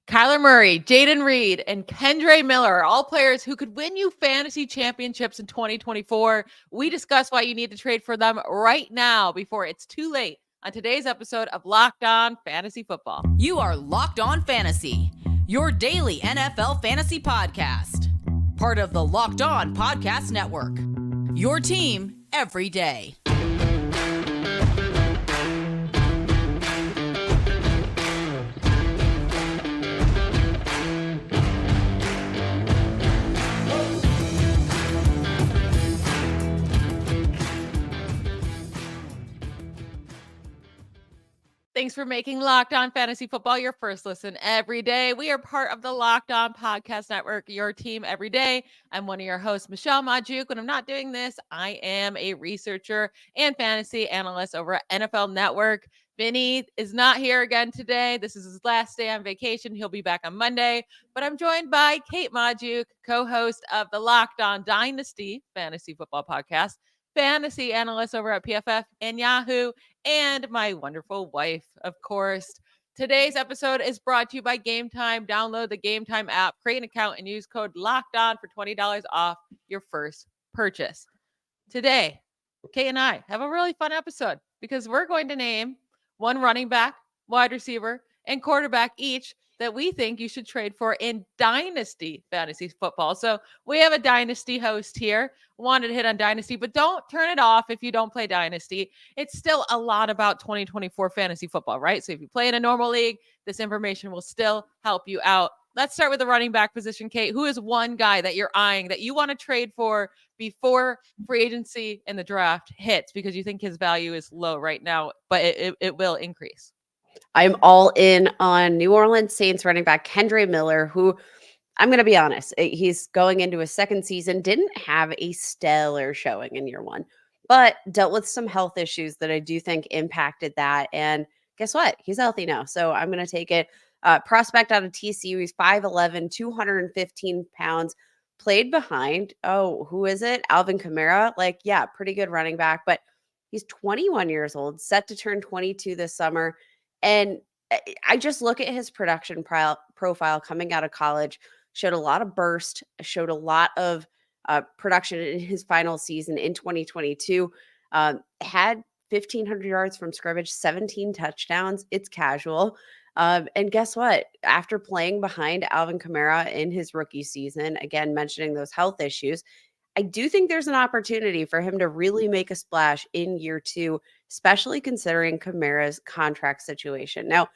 Kyler Murray, Jaden Reed, and Kendre Miller are all players who could win you fantasy championships in 2024. We discuss why you need to trade for them right now before it's too late on today's episode of Locked On Fantasy Football. You are Locked On Fantasy, your daily NFL fantasy podcast. Part of the Locked On Podcast Network, your team every day. Thanks for making Locked On Fantasy Football your first listen every day. We are part of the Locked On Podcast Network, your team every day. I'm one of your hosts, Michelle Magdziuk. When I'm not doing this, I am a researcher and fantasy analyst over at NFL Network. Vinny is not here again today. This is his last day on vacation. He'll be back on Monday. But I'm joined by Kate Magdziuk, co-host of the Locked On Dynasty Fantasy Football Podcast, fantasy analyst over at PFF and Yahoo, and my wonderful wife, of course. Today's episode is brought to you by Game Time. Download the Game Time app, create an account, and use code LOCKEDON for $20 off your first purchase. Today, Kate and I have a really fun episode because we're going to name one running back, wide receiver, and quarterback each that we think you should trade for in Dynasty Fantasy Football. So we have a Dynasty host here. Wanted to hit on Dynasty, but don't turn it off if you don't play Dynasty. It's still a lot about 2024 fantasy football, right? So if you play in a normal league, this information will still help you out. Let's start with the running back position, Kate. Who is one guy that you're eyeing that you want to trade for before free agency and the draft hits because you think his value is low right now, but it will increase? I'm all in on New Orleans Saints running back Kendre Miller, who I'm going to be honest, he's going into his second season, didn't have a stellar showing in year one, but dealt with some health issues that I do think impacted that. And guess what? He's healthy now. So I'm going to take it. Prospect out of TCU. He's 5'11", 215 pounds, played behind. Oh, who is it? Alvin Kamara. Like, yeah, pretty good running back, but he's 21 years old, set to turn 22 this summer. And I just look at his production profile coming out of college, showed a lot of burst, showed a lot of production in his final season in 2022, had 1,500 yards from scrimmage, 17 touchdowns. It's casual. And guess what? After playing behind Alvin Kamara in his rookie season, again, mentioning those health issues, I do think there's an opportunity for him to really make a splash in year two, especially considering Kamara's contract situation. Now,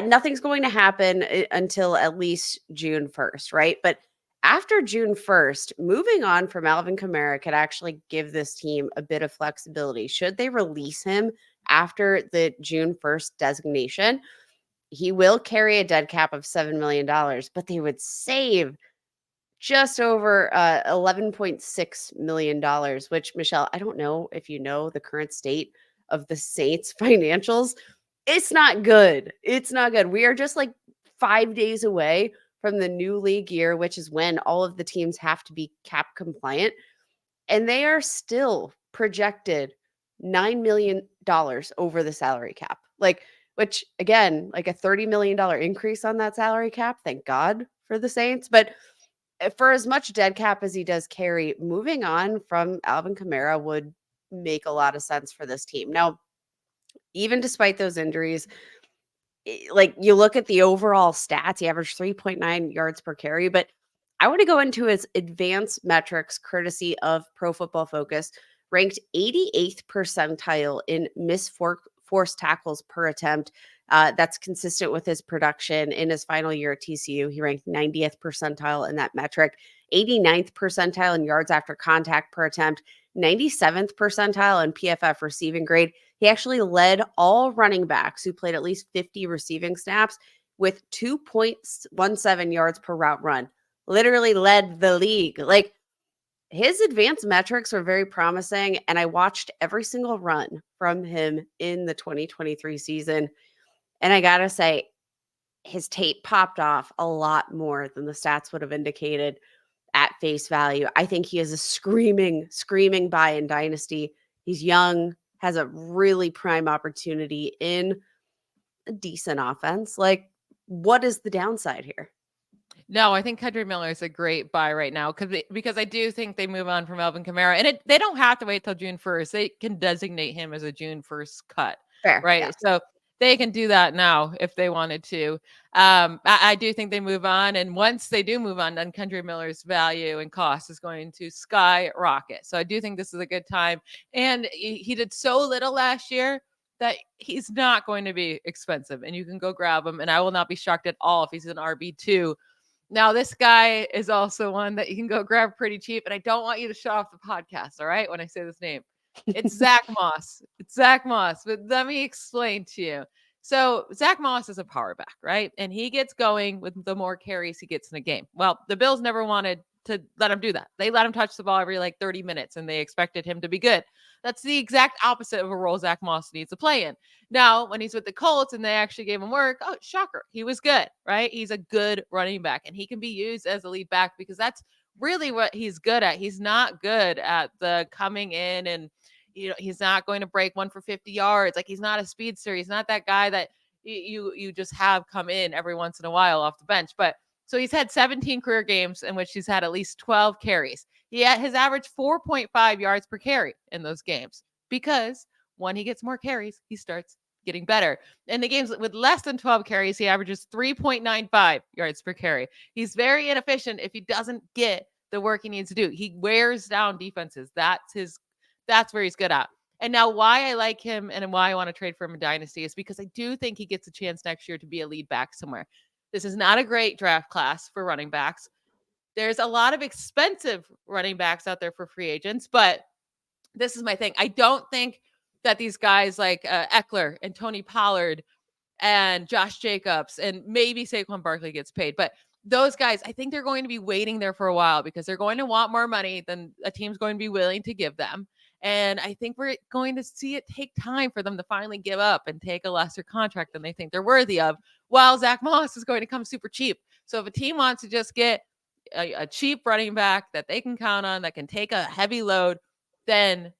nothing's going to happen until at least June 1st, right? But after June 1st, moving on from Alvin Kamara could actually give this team a bit of flexibility. Should they release him after the June 1st designation, he will carry a dead cap of $7 million, but they would save just over $11.6 million, which, Michelle, I don't know if you know the current state of the Saints financials. It's not good. It's not good. We are just like 5 days away from the new league year, which is when all of the teams have to be cap compliant. And they are still projected $9 million over the salary cap. Which again, like a $30 million increase on that salary cap. Thank God for the Saints. But for as much dead cap as he does carry, moving on from Alvin Kamara would make a lot of sense for this team. Now, even despite those injuries, like you look at the overall stats, he averaged 3.9 yards per carry, but I want to go into his advanced metrics courtesy of Pro Football Focus, ranked 88th percentile in missed forced tackles per attempt. That's consistent with his production in his final year at TCU. He ranked 90th percentile in that metric, 89th percentile in yards after contact per attempt, 97th percentile in PFF receiving grade. He actually led all running backs who played at least 50 receiving snaps with 2.17 yards per route run. Literally led the league. Like, his advanced metrics were very promising, and I watched every single run from him in the 2023 season. And I gotta say, his tape popped off a lot more than the stats would have indicated at face value. I think he is a screaming buy in Dynasty. He's young, has a really prime opportunity in a decent offense. Like, what is the downside here? No, I think Kendrick Miller is a great buy right now because I do think they move on from Alvin Kamara, and they don't have to wait till June 1st. They can designate him as a June 1st cut, Fair, right? yes. So they can do that now if they wanted to. I do think they move on, and once they do move on, then Kendrick Miller's value and cost is going to skyrocket. So I do think this is a good time, and he did so little last year that he's not going to be expensive, and you can go grab him. And I will not be shocked at all if he's an RB2. Now, this guy is also one that you can go grab pretty cheap, and I don't want you to show off the podcast, all right, when I say this name. It's Zach Moss. It's Zach Moss, but let me explain to you. So Zach Moss is a power back, right? And he gets going with the more carries he gets in a game. Well, the Bills never wanted to let him do that. They let him touch the ball every like 30 minutes, and they expected him to be good. That's the exact opposite of a role Zach Moss needs to play in. Now, when he's with the Colts and they actually gave him work, oh, shocker, he was good, right? He's a good running back, and he can be used as a lead back because that's really what he's good at. He's not good at the coming in and he's not going to break one for 50 yards. Like, he's not a speedster. He's not that guy that you just have come in every once in a while off the bench. But so he's had 17 career games in which he's had at least 12 carries. He had his average 4.5 yards per carry in those games because when he gets more carries, he starts getting better. In the games with less than 12 carries, he averages 3.95 yards per carry. He's very inefficient if he doesn't get the work he needs to do. He wears down defenses. That's where he's good at. And now why I like him and why I want to trade for him in Dynasty is because I do think he gets a chance next year to be a lead back somewhere. This is not a great draft class for running backs. There's a lot of expensive running backs out there for free agents, but this is my thing. I don't think that these guys like Eckler and Tony Pollard and Josh Jacobs and maybe Saquon Barkley gets paid, but those guys, I think they're going to be waiting there for a while because they're going to want more money than a team's going to be willing to give them. And I think we're going to see it take time for them to finally give up and take a lesser contract than they think they're worthy of, while Zach Moss is going to come super cheap. So if a team wants to just get a cheap running back that they can count on, that can take a heavy load, then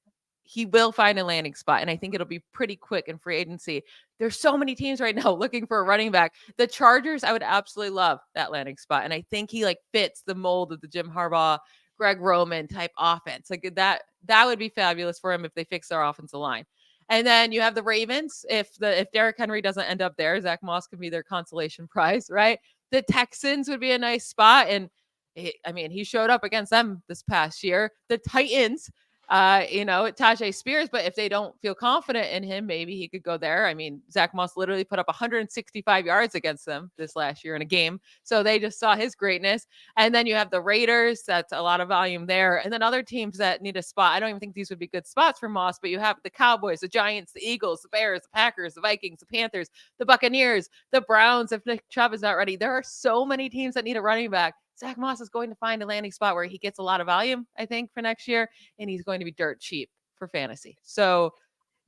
he will find a landing spot. And I think it'll be pretty quick in free agency. There's so many teams right now looking for a running back. The Chargers, I would absolutely love that landing spot. And I think he like fits the mold of the Jim Harbaugh, Greg Roman type offense. Like that would be fabulous for him if they fix their offensive line. And then you have the Ravens. If Derrick Henry doesn't end up there, Zach Moss could be their consolation prize, right? The Texans would be a nice spot. And he showed up against them this past year. The Titans, Tajay Spears, but if they don't feel confident in him, maybe he could go there. I mean, Zach Moss literally put up 165 yards against them this last year in a game. So they just saw his greatness. And then you have the Raiders. That's a lot of volume there. And then other teams that need a spot. I don't even think these would be good spots for Moss, but you have the Cowboys, the Giants, the Eagles, the Bears, the Packers, the Vikings, the Panthers, the Buccaneers, the Browns. If Nick Chubb is not ready, there are so many teams that need a running back. Zach Moss is going to find a landing spot where he gets a lot of volume, I think, for next year, and he's going to be dirt cheap for fantasy. So,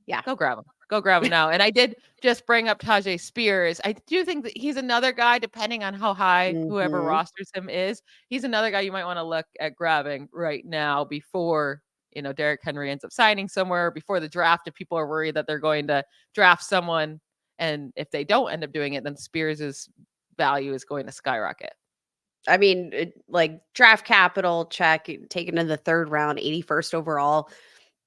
Yeah. go grab him. Go grab him now. And I did just bring up Tajay Spears. I do think that he's another guy, depending on how high whoever rosters him is, he's another guy you might want to look at grabbing right now before, Derrick Henry ends up signing somewhere, before the draft, if people are worried that they're going to draft someone. And if they don't end up doing it, then Spears' value is going to skyrocket. I mean, like draft capital, check, taken in the third round, 81st overall.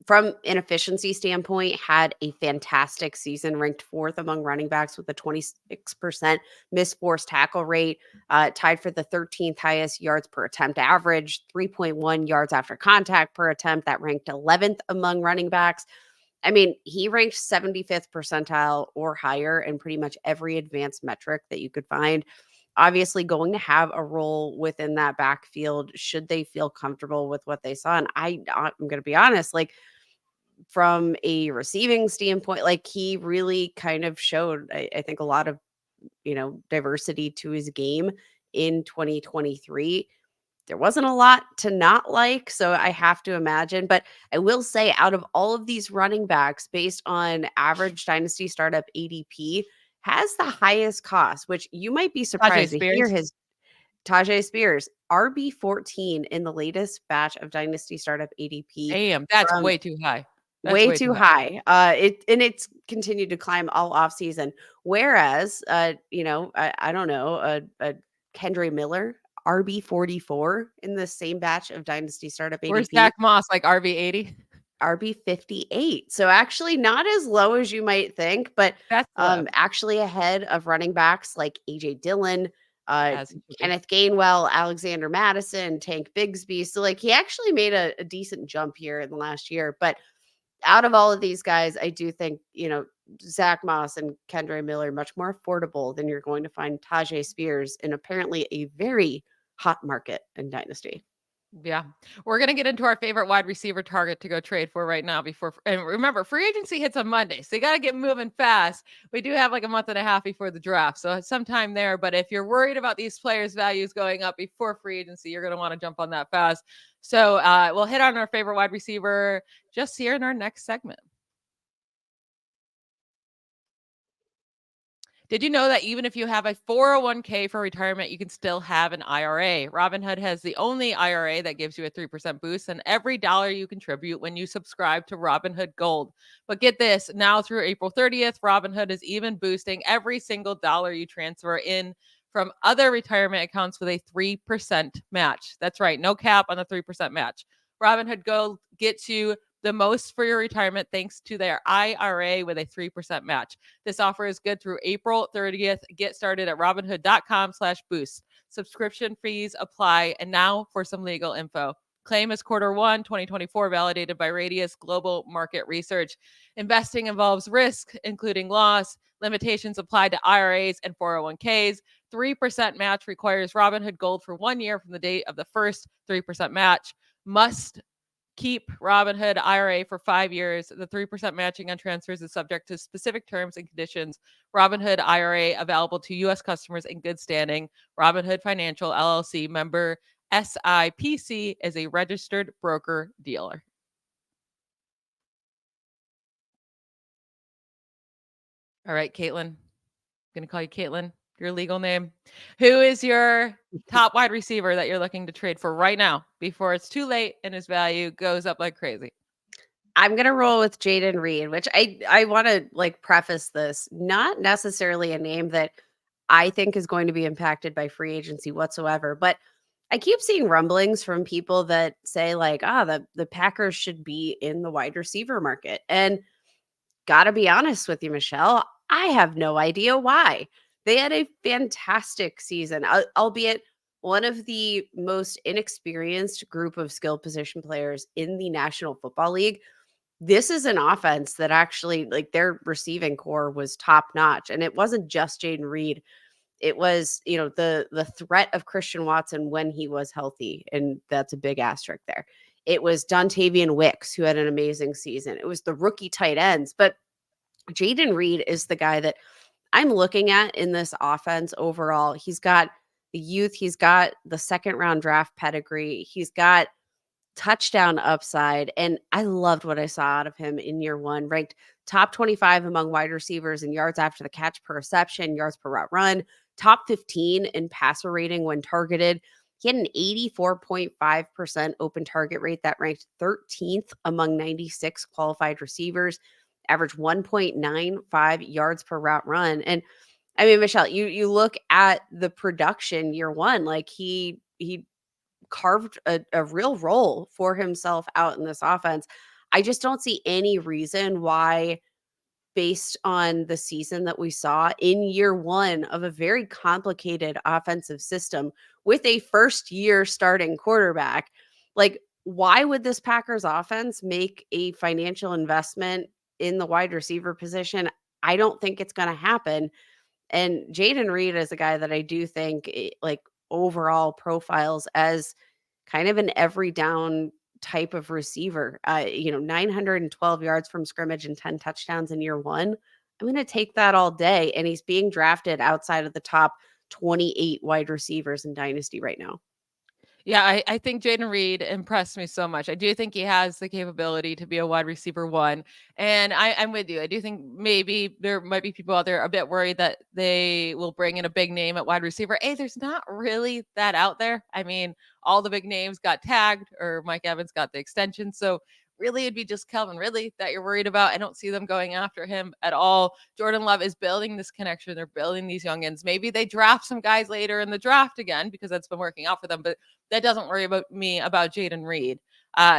From an efficiency standpoint, had a fantastic season, ranked fourth among running backs with a 26% missed forced tackle rate, tied for the 13th highest yards per attempt average, 3.1 yards after contact per attempt. That ranked 11th among running backs. I mean, he ranked 75th percentile or higher in pretty much every advanced metric that you could find. Obviously, going to have a role within that backfield should they feel comfortable with what they saw. And I'm going to be honest, like from a receiving standpoint, like he really kind of showed, I think, a lot of, diversity to his game in 2023. There wasn't a lot to not like, so I have to imagine. But I will say, out of all of these running backs, based on average dynasty startup ADP, has the highest cost, which you might be surprised to hear. His Tajay Spears, RB14 in the latest batch of dynasty startup ADP. Damn, that's way too high. That's way way too too high. high. It's continued to climb all off season. Whereas, I don't know, a Kendra Miller, RB 44 in the same batch of Dynasty Startup Where's ADP, Zach Moss, like RB 80? RB 58. So actually not as low as you might think, but That's low, actually ahead of running backs like AJ Dillon, uh, as he should be. Kenneth Gainwell, Alexander Madison, Tank Bigsby. So like he actually made a decent jump here in the last year. But out of all of these guys, I do think, Zach Moss and Kendra Miller much more affordable than you're going to find Tajay Spears in apparently a very hot market in Dynasty. Yeah. We're going to get into our favorite wide receiver target to go trade for right now and remember, free agency hits on Monday. So you got to get moving fast. We do have like a month and a half before the draft. So sometime there, but if you're worried about these players' values going up before free agency, you're going to want to jump on that fast. So we'll hit on our favorite wide receiver just here in our next segment. Did you know that even if you have a 401k for retirement, you can still have an IRA? Robinhood has the only IRA that gives you a 3% boost on every dollar you contribute when you subscribe to Robinhood Gold. But get this, now through April 30th, Robinhood is even boosting every single dollar you transfer in from other retirement accounts with a 3% match. That's right, no cap on the 3% match. Robinhood Gold gets you the most for your retirement thanks to their IRA with a 3% match. This offer is good through April 30th. Get started at robinhood.com/boost. Subscription fees apply. And now for some legal info. Claim is Q1 2024, validated by Radius Global Market Research. Investing involves risk, including loss. Limitations apply to IRAs and 401ks. 3% match requires Robinhood Gold for 1 year from the date of the first 3% match. Must keep Robinhood IRA for 5 years. The 3% matching on transfers is subject to specific terms and conditions. Robinhood IRA available to U.S. customers in good standing. Robinhood Financial LLC member SIPC is a registered broker dealer. All right, Caitlin. I'm going to call you Caitlin, your legal name. Who is your top wide receiver that you're looking to trade for right now before it's too late and his value goes up like crazy? I'm gonna roll with Jaden Reed, which I want to like preface this, not necessarily a name that I think is going to be impacted by free agency whatsoever, but I keep seeing rumblings from people that say like, the Packers should be in the wide receiver market. And gotta be honest with you, Michelle, I have no idea why. They had a fantastic season, albeit one of the most inexperienced group of skill position players in the National Football League. This is an offense that actually, like, their receiving core was top notch, and it wasn't just Jaden Reed. It was, the threat of Christian Watson when he was healthy, and that's a big asterisk there. It was Dontavian Wicks, who had an amazing season. It was the rookie tight ends, but Jaden Reed is the guy that I'm looking at in this offense overall. He's got the youth, he's got the second round draft pedigree, he's got touchdown upside. And I loved what I saw out of him in year one, ranked top 25 among wide receivers in yards after the catch per reception, yards per route run, top 15 in passer rating when targeted. He had an 84.5% open target rate that ranked 13th among 96 qualified receivers, averaged 1.95 yards per route run. And I mean, Michelle, you look at the production year one, like he carved a real role for himself out in this offense. I just don't see any reason why, based on the season that we saw in year one of a very complicated offensive system with a first year starting quarterback, like, why would this Packers offense make a financial investment in the wide receiver position? I don't think it's going to happen. And Jaden Reed is a guy that I do think, like, overall profiles as kind of an every down type of receiver. 912 yards from scrimmage and 10 touchdowns in year one. I'm going to take that all day. And he's being drafted outside of the top 28 wide receivers in Dynasty right now. Yeah, I think Jaden Reed impressed me so much. I do think he has the capability to be a wide receiver one. And I'm with you. I do think maybe there might be people out there a bit worried that they will bring in a big name at wide receiver. Hey, there's not really that out there. I mean, all the big names got tagged or Mike Evans got the extension. So really it'd be just Calvin Ridley that you're worried about. I don't see them going after him at all. Jordan Love is building this connection. They're building these youngins. Maybe they draft some guys later in the draft again because that's been working out for them, but that doesn't worry about me about Jayden Reed.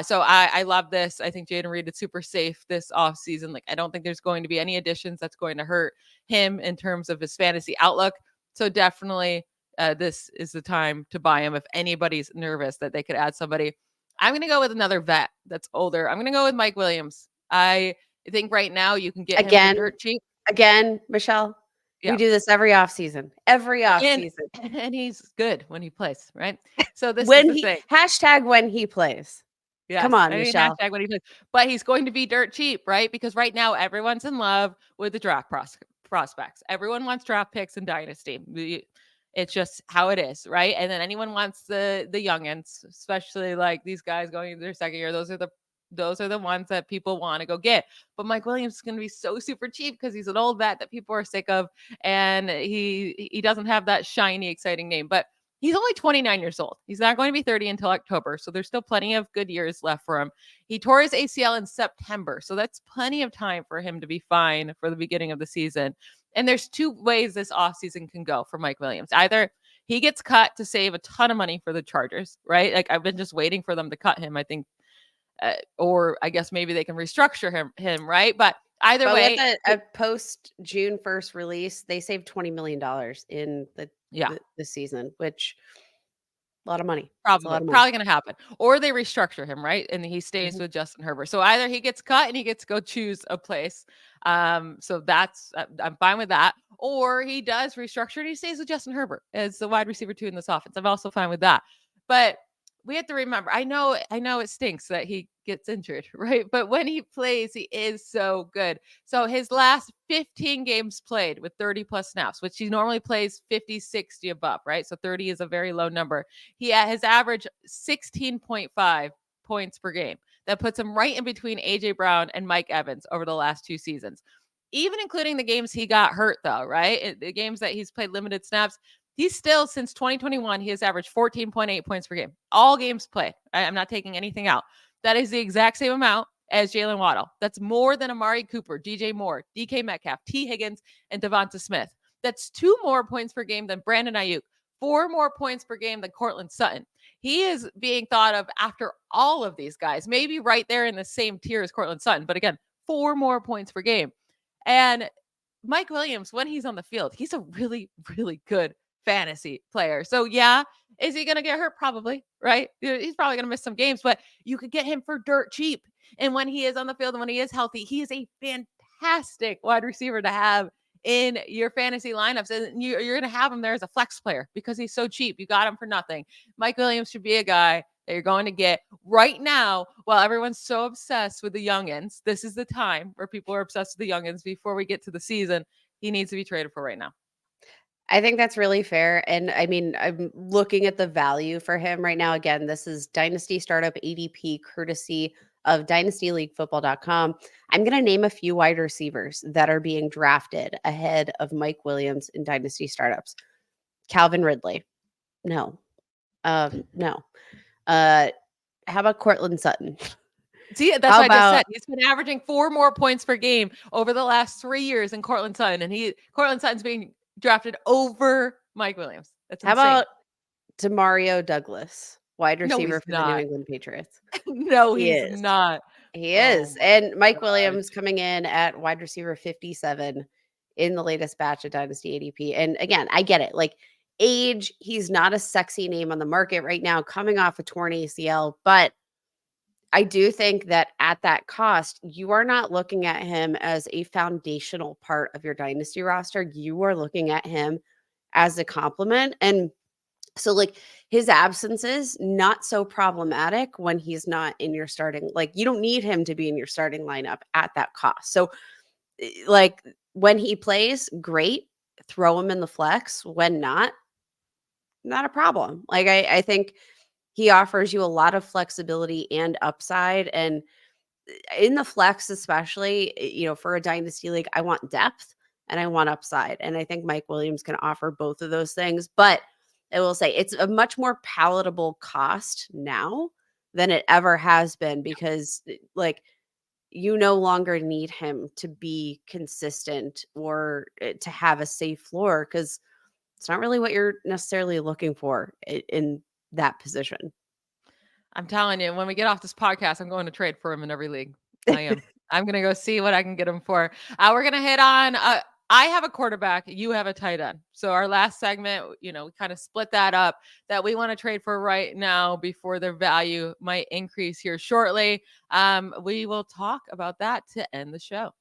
So I love this. I think Jayden Reed is super safe this offseason. Like, I don't think there's going to be any additions that's going to hurt him in terms of his fantasy outlook. So definitely this is the time to buy him if anybody's nervous that they could add somebody. I'm going to go with another vet that's older. I'm going to go with Mike Williams. I think right now you can get him for dirt cheap. Again, Michelle, we do this every offseason. Every offseason. And he's good when he plays, right? So this when is the thing. Hashtag when he plays. Yes. Come on, Michelle. Hashtag when he plays. But he's going to be dirt cheap, right? Because right now everyone's in love with the draft prospects. Everyone wants draft picks in Dynasty. It's just how it is, right? And then anyone wants the youngins, especially like these guys going into their second year. Those are the ones that people want to go get. But Mike Williams is going to be so super cheap because he's an old vet that people are sick of, and he doesn't have that shiny, exciting name. But he's only 29 years old. He's not going to be 30 until October. So there's still plenty of good years left for him. He tore his ACL in September. So that's plenty of time for him to be fine for the beginning of the season. And there's two ways this offseason can go for Mike Williams. Either he gets cut to save a ton of money for the Chargers, right? Like, I've been just waiting for them to cut him, I think. Or I guess maybe they can restructure him, right? But either way. With a post June 1st release, they saved $20 million in the season, which a lot of money. Probably going to happen. Or they restructure him, right? And he stays with Justin Herbert. So either he gets cut and he gets to go choose a place. So that's, I'm fine with that. Or he does restructure and he stays with Justin Herbert as the wide receiver 2 in this offense. I'm also fine with that. But we have to remember, I know it stinks that he gets injured, right? But when he plays, he is so good. So his last 15 games played with 30 plus snaps, which he normally plays 50, 60 above, right? So 30 is a very low number. He has averaged 16.5 points per game. That puts him right in between AJ Brown and Mike Evans over the last 2 seasons. Even including the games he got hurt, though, right? The games that he's played limited snaps, he's still, since 2021, he has averaged 14.8 points per game. All games played. I'm not taking anything out. That is the exact same amount as Jalen Waddle. That's more than Amari Cooper, DJ Moore, DK Metcalf, T. Higgins, and Devonta Smith. That's 2 more points per game than Brandon Ayuk, 4 more points per game than Cortland Sutton. He is being thought of after all of these guys, maybe right there in the same tier as Cortland Sutton. But again, 4 more points per game. And Mike Williams, when he's on the field, he's a really, really good fantasy player. So yeah, is he going to get hurt? Probably, right? He's probably going to miss some games, but you could get him for dirt cheap. And when he is on the field and when he is healthy, he is a fantastic wide receiver to have in your fantasy lineups. And you're going to have him there as a flex player because he's so cheap. You got him for nothing. Mike Williams should be a guy that you're going to get right now while everyone's so obsessed with the youngins. This is the time where people are obsessed with the youngins before we get to the season. He needs to be traded for right now. I think that's really fair. And I mean, I'm looking at the value for him right now. Again, this is Dynasty Startup ADP courtesy of dynastyleaguefootball.com. I'm going to name a few wide receivers that are being drafted ahead of Mike Williams in Dynasty Startups. Calvin Ridley. No. No. How about Cortland Sutton? See, that's what I just said. He's been averaging 4 more points per game over the last 3 years than Cortland Sutton. And Cortland Sutton's being drafted over Mike Williams. That's insane. How about Demario Douglas, wide receiver for the New England Patriots? No, he's not. He is. And Mike Williams coming in at wide receiver 57 in the latest batch of Dynasty ADP. And again, I get it. Like, age, he's not a sexy name on the market right now, coming off a torn ACL. But I do think that at that cost, you are not looking at him as a foundational part of your Dynasty roster. You are looking at him as a complement. And so, like, his absence is not so problematic when he's not in your starting. Like, you don't need him to be in your starting lineup at that cost. So, like, when he plays, great. Throw him in the flex. When not a problem. Like, I think he offers you a lot of flexibility and upside. And in the flex, especially, for a dynasty league, I want depth and I want upside. And I think Mike Williams can offer both of those things. But I will say it's a much more palatable cost now than it ever has been because, like, you no longer need him to be consistent or to have a safe floor because it's not really what you're necessarily looking for in that position. I'm telling you, when we get off this podcast, I'm going to trade for him in every league. I am. I'm going to go see what I can get him for. We're going to hit on, I have a quarterback, you have a tight end. So our last segment, we kind of split that up that we want to trade for right now before their value might increase here shortly. We will talk about that to end the show.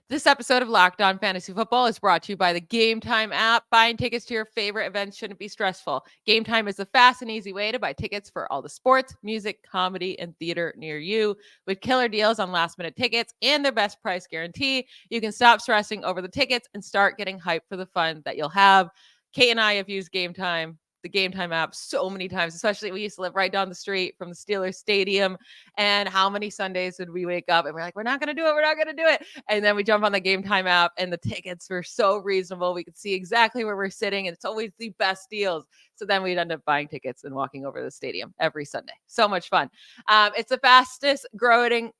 This episode of LockedOn Fantasy Football is brought to you by the Game Time app. Buying tickets to your favorite events shouldn't be stressful. Game Time is a fast and easy way to buy tickets for all the sports, music, comedy, and theater near you. With killer deals on last-minute tickets and their best price guarantee, you can stop stressing over the tickets and start getting hyped for the fun that you'll have. Kate and I have used Game Time, the Game Time app, so many times, especially we used to live right down the street from the Steelers Stadium. And how many Sundays would we wake up and we're like, we're not going to do it. We're not going to do it. And then we jump on the Game Time app and the tickets were so reasonable. We could see exactly where we're sitting and it's always the best deals. So then we'd end up buying tickets and walking over to the stadium every Sunday. So much fun. It's the fastest growing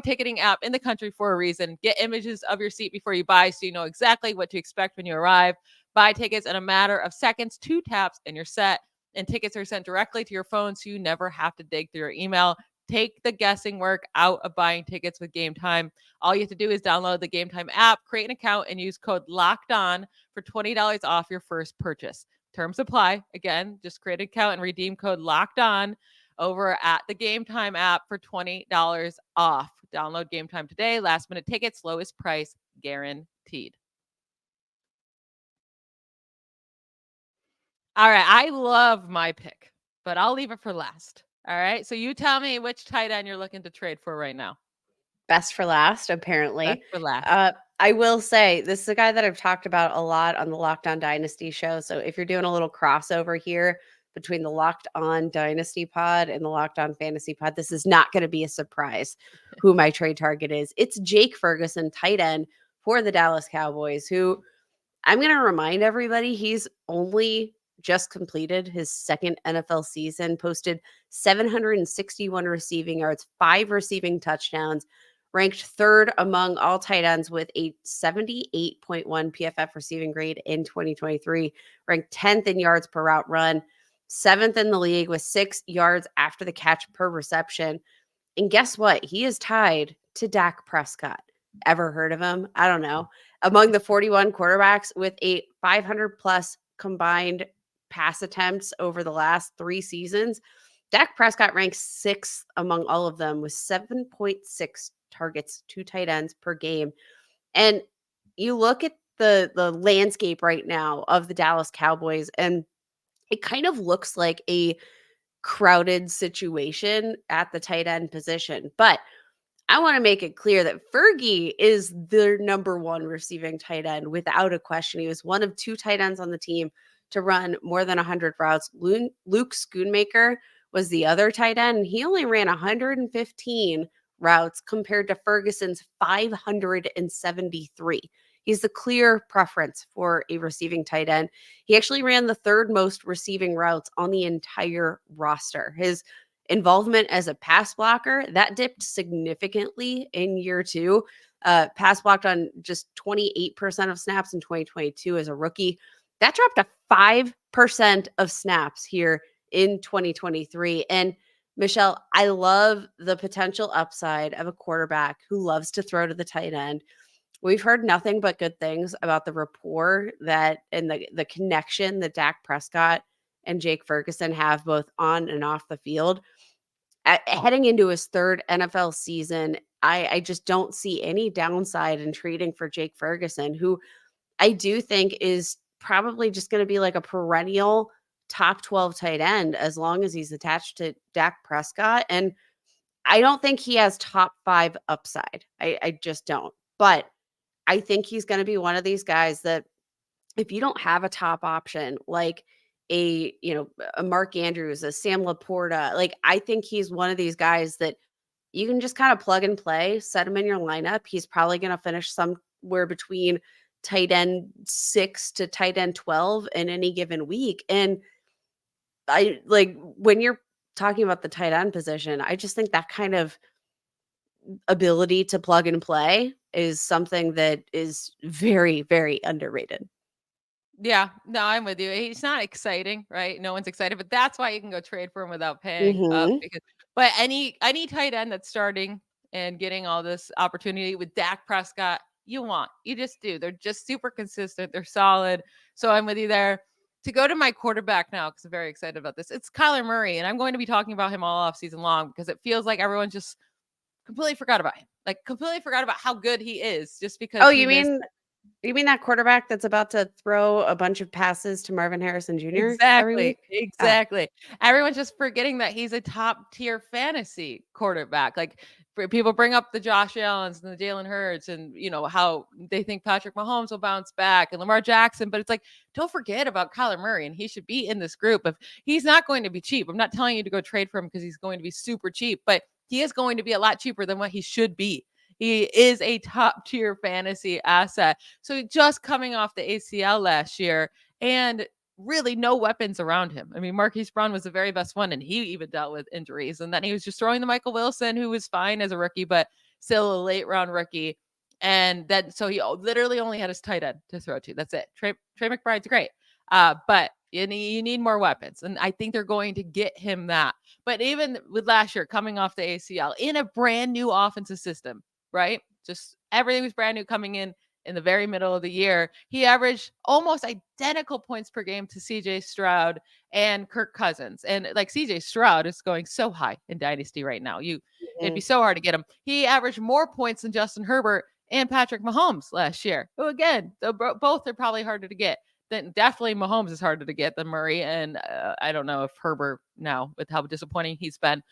ticketing app in the country for a reason. Get images of your seat before you buy so you know exactly what to expect when you arrive. Buy tickets in a matter of seconds, 2 taps, and you're set. And tickets are sent directly to your phone so you never have to dig through your email. Take the guessing work out of buying tickets with Game Time. All you have to do is download the Game Time app, create an account, and use code LOCKEDON for $20 off your first purchase. Terms apply. Again, just create an account and redeem code LOCKEDON over at the Game Time app for $20 off. Download Game Time today. Last minute tickets, lowest price guaranteed. All right. I love my pick, but I'll leave it for last. All right. So you tell me which tight end you're looking to trade for right now. Best for last, apparently. Best for last. I will say this is a guy that I've talked about a lot on the LockedOn Dynasty show. So if you're doing a little crossover here between the LockedOn Dynasty pod and the LockedOn Fantasy pod, this is not going to be a surprise who my trade target is. It's Jake Ferguson, tight end for the Dallas Cowboys, who I'm going to remind everybody he's only just completed his second NFL season, posted 761 receiving yards, 5 receiving touchdowns, ranked third among all tight ends with a 78.1 PFF receiving grade in 2023, ranked 10th in yards per route run, 7th in the league with 6 yards after the catch per reception. And guess what? He is tied to Dak Prescott. Ever heard of him? I don't know. Among the 41 quarterbacks with a 500 plus combined pass attempts over the last 3 seasons, Dak Prescott ranks 6th among all of them with 7.6 targets, 2 tight ends per game. And you look at the landscape right now of the Dallas Cowboys, and it kind of looks like a crowded situation at the tight end position. But I want to make it clear that Fergie is their number 1 receiving tight end without a question. He was one of 2 tight ends on the team to run more than 100 routes. Luke Schoonmaker was the other tight end, and he only ran 115 routes compared to Ferguson's 573. He's the clear preference for a receiving tight end. He actually ran the 3rd most receiving routes on the entire roster. His involvement as a pass blocker, that dipped significantly in year 2. Pass blocked on just 28% of snaps in 2022 as a rookie. That dropped to 5% of snaps here in 2023. And Michelle, I love the potential upside of a quarterback who loves to throw to the tight end. We've heard nothing but good things about the rapport that and the connection that Dak Prescott and Jake Ferguson have both on and off the field. Heading into his 3rd NFL season, I just don't see any downside in trading for Jake Ferguson, who I do think is probably just going to be like a perennial top 12 tight end as long as he's attached to Dak Prescott. And I don't think he has top 5 upside. I just don't. But I think he's going to be one of these guys that if you don't have a top option, like a Mark Andrews, a Sam Laporta, like I think he's one of these guys that you can just kind of plug and play, set him in your lineup. He's probably going to finish somewhere between tight end 6 to tight end 12 in any given week. And I like when you're talking about the tight end position, I just think that kind of ability to plug and play is something that is very, very underrated. Yeah, no, I'm with you. He's not exciting, right? No one's excited, but that's why you can go trade for him without paying up Mhm. because but any tight end that's starting and getting all this opportunity with Dak Prescott, you want. You just do. They're just super consistent. They're solid. So I'm with you there. To go to my quarterback now, because I'm very excited about this. It's Kyler Murray, and I'm going to be talking about him all off season long because it feels like everyone just completely forgot about him. Like completely forgot about how good he is just Oh, because he missed. you mean that quarterback that's about to throw a bunch of passes to Marvin Harrison Jr. every Exactly, week? Ah, exactly. Everyone's just forgetting that he's a top tier fantasy quarterback. Like people bring up the Josh Allens and the Jalen Hurts and how they think Patrick Mahomes will bounce back and Lamar Jackson, but it's like don't forget about Kyler Murray and he should be in this group. If he's not going to be cheap, I'm not telling you to go trade for him because he's going to be super cheap, but he is going to be a lot cheaper than what he should be. He is a top tier fantasy asset. So just coming off the ACL last year and really no weapons around him. I mean, Marquise Brown was the very best one, and he even dealt with injuries. And then he was just throwing the Michael Wilson, who was fine as a rookie, but still a late round rookie. And then so he literally only had his tight end to throw to. That's it. Trey McBride's great. But you need more weapons. And I think they're going to get him that. But even with last year coming off the ACL in a brand new offensive system, right? Just everything was brand new coming in the very middle of the year. He averaged almost identical points per game to CJ Stroud and Kirk Cousins. And like CJ Stroud is going so high in Dynasty right now. It'd be mhm. so hard to get him. He averaged more points than Justin Herbert and Patrick Mahomes last year. Who again, both are probably harder to get. Then definitely Mahomes is harder to get than Murray. And I don't know if Herbert now with how disappointing he's been.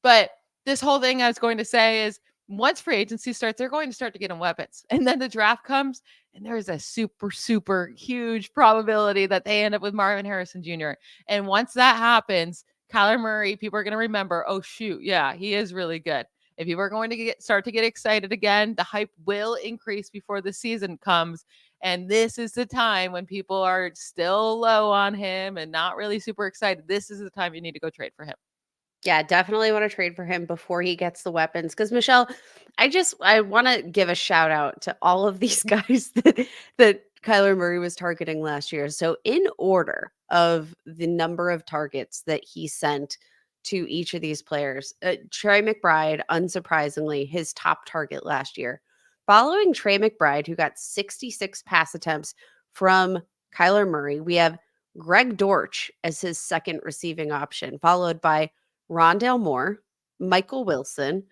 But this whole thing I was going to say is once free agency starts, they're going to start to get him weapons. And then the draft comes, and there's a super, super huge probability that they end up with Marvin Harrison Jr. And once that happens, Kyler Murray, people are going to remember, oh, shoot, yeah, he is really good. If you are going to start to get excited again, the hype will increase before the season comes. And this is the time when people are still low on him and not really super excited. This is the time you need to go trade for him. Yeah, definitely want to trade for him before he gets the weapons. Because Michelle, I want to give a shout out to all of these guys that Kyler Murray was targeting last year. So in order of the number of targets that he sent to each of these players, Trey McBride, unsurprisingly, his top target last year. Following Trey McBride, who got 66 pass attempts from Kyler Murray, we have Greg Dortch as his second receiving option, followed by Rondale Moore, Michael Wilson,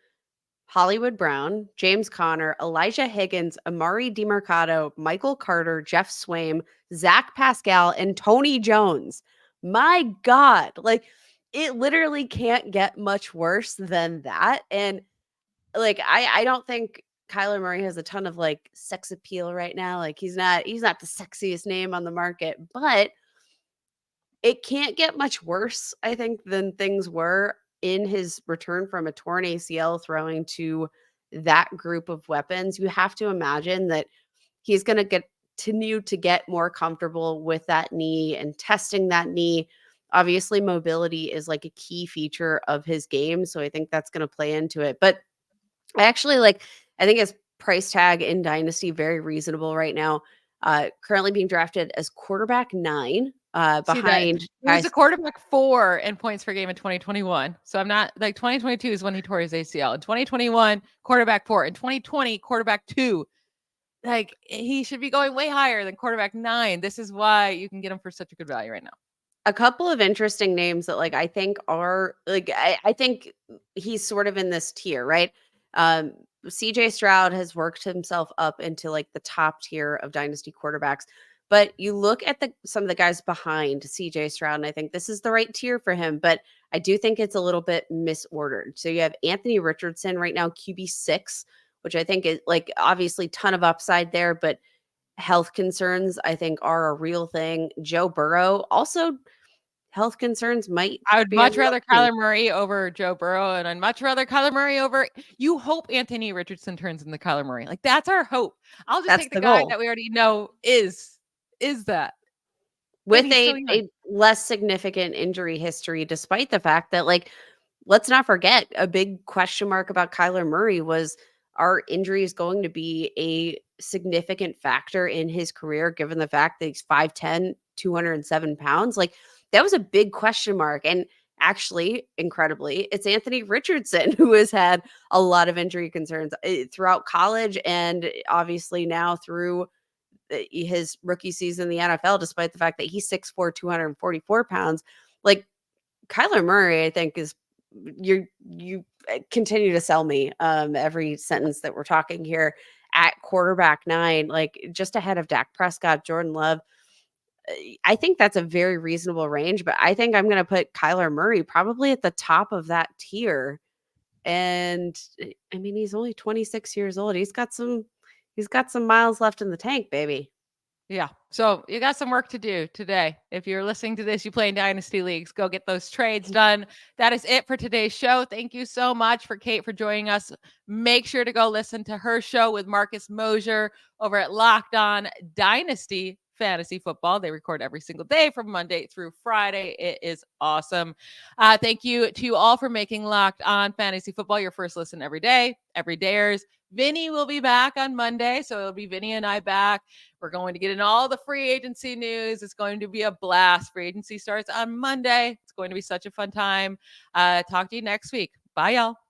Hollywood Brown, James Conner, Elijah Higgins, Amari DeMarcado, Michael Carter, Jeff Swaim, Zach Pascal, and Tony Jones. My God, like it literally can't get much worse than that. And like I don't think Kyler Murray has a ton of like sex appeal right now. Like he's not the sexiest name on the market, but it can't get much worse, I think, than things were in his return from a torn ACL throwing to that group of weapons. You have to imagine that he's going to continue to get more comfortable with that knee and testing that knee. Obviously, mobility is like a key feature of his game. So I think that's going to play into it. But I actually I think his price tag in Dynasty very reasonable right now. Currently being drafted as quarterback 9 See that behind he was a guys. quarterback 4 in points per game in 2021. So I'm not like 2022 is when he tore his ACL. In 2021, quarterback 4. In 2020, quarterback 2. Like he should be going way higher than quarterback 9. This is why you can get him for such a good value right now. A couple of interesting names that I think are I think he's sort of in this tier, right? Um, CJ Stroud has worked himself up into like the top tier of dynasty quarterbacks. But you look at some of the guys behind CJ Stroud, and I think this is the right tier for him. But I do think it's a little bit misordered. So you have Anthony Richardson right now, QB6, which I think is like obviously ton of upside there, but health concerns I think are a real thing. Joe Burrow also health concerns might I would be a much real rather thing. Kyler Murray over Joe Burrow, and I'd much rather Kyler Murray over you hope Anthony Richardson turns into Kyler Murray. Like that's our hope. I'll just That's take the the guy goal. that we already know is that. And With he's so a young. less significant injury history, despite the fact that, like, let's not forget a big question mark about Kyler Murray was, are injuries going to be a significant factor in his career, given the fact that he's 5'10, 207 pounds? Like, that was a big question mark. And actually, incredibly, it's Anthony Richardson who has had a lot of injury concerns throughout college and obviously now through his rookie season in the NFL, despite the fact that he's 6'4", 244 pounds. Like, Kyler Murray, I think, is you continue to sell me every sentence that we're talking here at quarterback 9, like just ahead of Dak Prescott, Jordan Love. I think that's a very reasonable range, but I think I'm going to put Kyler Murray probably at the top of that tier. And I mean, he's only 26 years old. He's got some miles left in the tank, baby. Yeah. So you got some work to do today. If you're listening to this, you play in Dynasty Leagues, go get those trades done. That is it for today's show. Thank you so much for Kate for joining us. Make sure to go listen to her show with Marcus Mosher over at LockedOn Dynasty Fantasy Football. They record every single day from Monday through Friday. It is awesome. Thank you to you all for making Locked On Fantasy Football your first listen every day. Every dayers. Vinny will be back on Monday. So it'll be Vinny and I back. We're going to get in all the free agency news. It's going to be a blast. Free agency starts on Monday. It's going to be such a fun time. Talk to you next week. Bye, y'all.